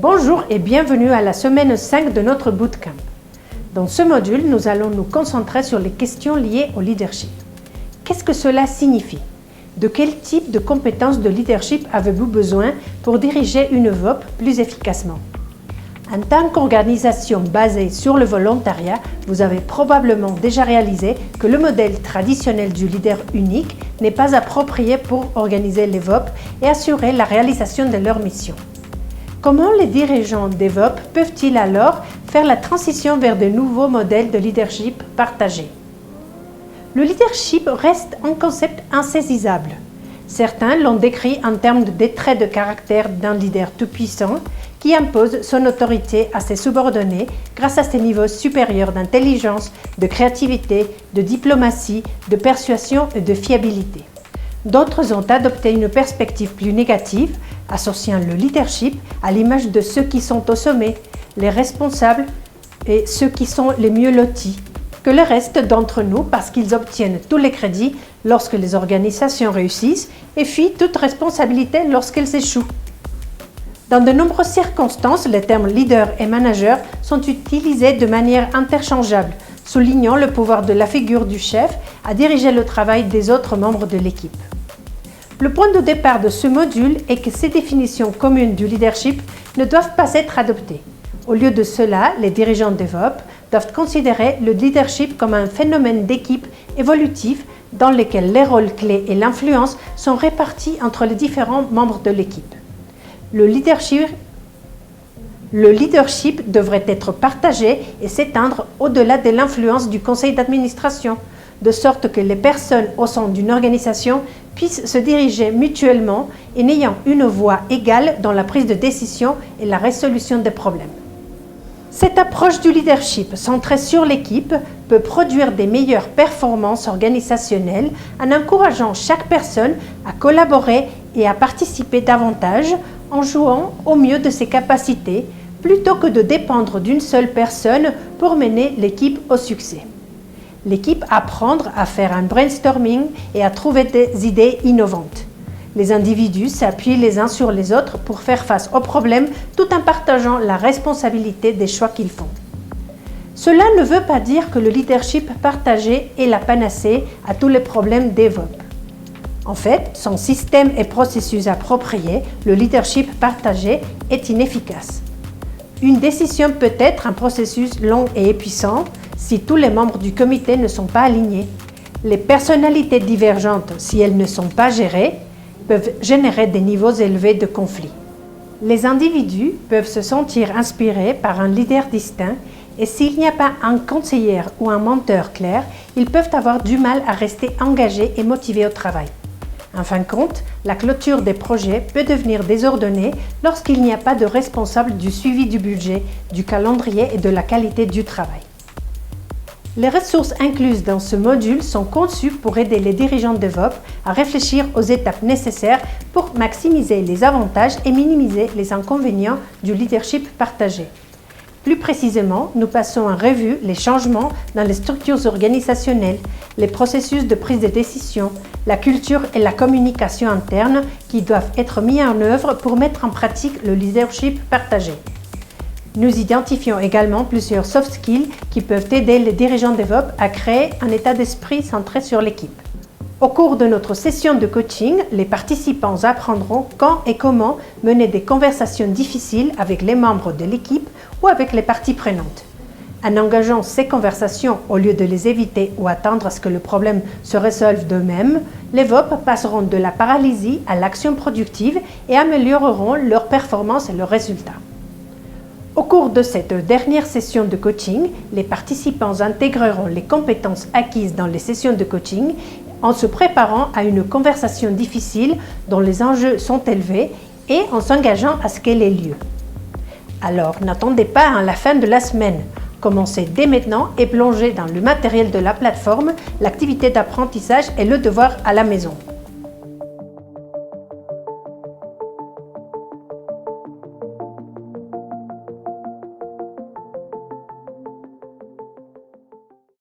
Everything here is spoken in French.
Bonjour et bienvenue à la semaine 5 de notre bootcamp. Dans ce module, nous allons nous concentrer sur les questions liées au leadership. Qu'est-ce que cela signifie? De quel type de compétences de leadership avez-vous besoin pour diriger une VOP plus efficacement? En tant qu'organisation basée sur le volontariat, vous avez probablement déjà réalisé que le modèle traditionnel du leader unique n'est pas approprié pour organiser les VOP et assurer la réalisation de leur mission. Comment les dirigeants des VOP peuvent-ils alors faire la transition vers de nouveaux modèles de leadership partagé? Le leadership reste un concept insaisissable. Certains l'ont décrit en termes de traits de caractère d'un leader tout-puissant qui impose son autorité à ses subordonnés grâce à ses niveaux supérieurs d'intelligence, de créativité, de diplomatie, de persuasion et de fiabilité. D'autres ont adopté une perspective plus négative, associant le leadership à l'image de ceux qui sont au sommet, les responsables et ceux qui sont les mieux lotis, que le reste d'entre nous parce qu'ils obtiennent tous les crédits lorsque les organisations réussissent et fuient toute responsabilité lorsqu'elles échouent. Dans de nombreuses circonstances, les termes leader et manager sont utilisés de manière interchangeable, soulignant le pouvoir de la figure du chef à diriger le travail des autres membres de l'équipe. Le point de départ de ce module est que ces définitions communes du leadership ne doivent pas être adoptées. Au lieu de cela, les dirigeants des VOP doivent considérer le leadership comme un phénomène d'équipe évolutif dans lequel les rôles clés et l'influence sont répartis entre les différents membres de l'équipe. Le leadership devrait être partagé et s'étendre au-delà de l'influence du conseil d'administration, de sorte que les personnes au sein d'une organisation puissent se diriger mutuellement et n'ayant une voix égale dans la prise de décision et la résolution des problèmes. Cette approche du leadership centrée sur l'équipe peut produire des meilleures performances organisationnelles en encourageant chaque personne à collaborer et à participer davantage en jouant au mieux de ses capacités plutôt que de dépendre d'une seule personne pour mener l'équipe au succès. L'équipe apprend à faire un brainstorming et à trouver des idées innovantes. Les individus s'appuient les uns sur les autres pour faire face aux problèmes tout en partageant la responsabilité des choix qu'ils font. Cela ne veut pas dire que le leadership partagé est la panacée à tous les problèmes des VOP. En fait, sans système et processus appropriés, le leadership partagé est inefficace. Une décision peut être un processus long et épuisant si tous les membres du comité ne sont pas alignés. Les personnalités divergentes, si elles ne sont pas gérées, peuvent générer des niveaux élevés de conflits. Les individus peuvent se sentir inspirés par un leader distinct et s'il n'y a pas un conseiller ou un mentor clair, ils peuvent avoir du mal à rester engagés et motivés au travail. En fin de compte, la clôture des projets peut devenir désordonnée lorsqu'il n'y a pas de responsable du suivi du budget, du calendrier et de la qualité du travail. Les ressources incluses dans ce module sont conçues pour aider les dirigeants de VOP à réfléchir aux étapes nécessaires pour maximiser les avantages et minimiser les inconvénients du leadership partagé. Plus précisément, nous passons en revue les changements dans les structures organisationnelles, les processus de prise de décision, la culture et la communication interne qui doivent être mis en œuvre pour mettre en pratique le leadership partagé. Nous identifions également plusieurs soft skills qui peuvent aider les dirigeants des VOP à créer un état d'esprit centré sur l'équipe. Au cours de notre session de coaching, les participants apprendront quand et comment mener des conversations difficiles avec les membres de l'équipe ou avec les parties prenantes. En engageant ces conversations au lieu de les éviter ou attendre à ce que le problème se résolve d'eux-mêmes, les VOP passeront de la paralysie à l'action productive et amélioreront leur performance et leurs résultats. Au cours de cette dernière session de coaching, les participants intégreront les compétences acquises dans les sessions de coaching en se préparant à une conversation difficile dont les enjeux sont élevés et en s'engageant à ce qu'elle ait lieu. Alors, n'attendez pas à la fin de la semaine. Commencez dès maintenant et plongez dans le matériel de la plateforme, l'activité d'apprentissage et le devoir à la maison.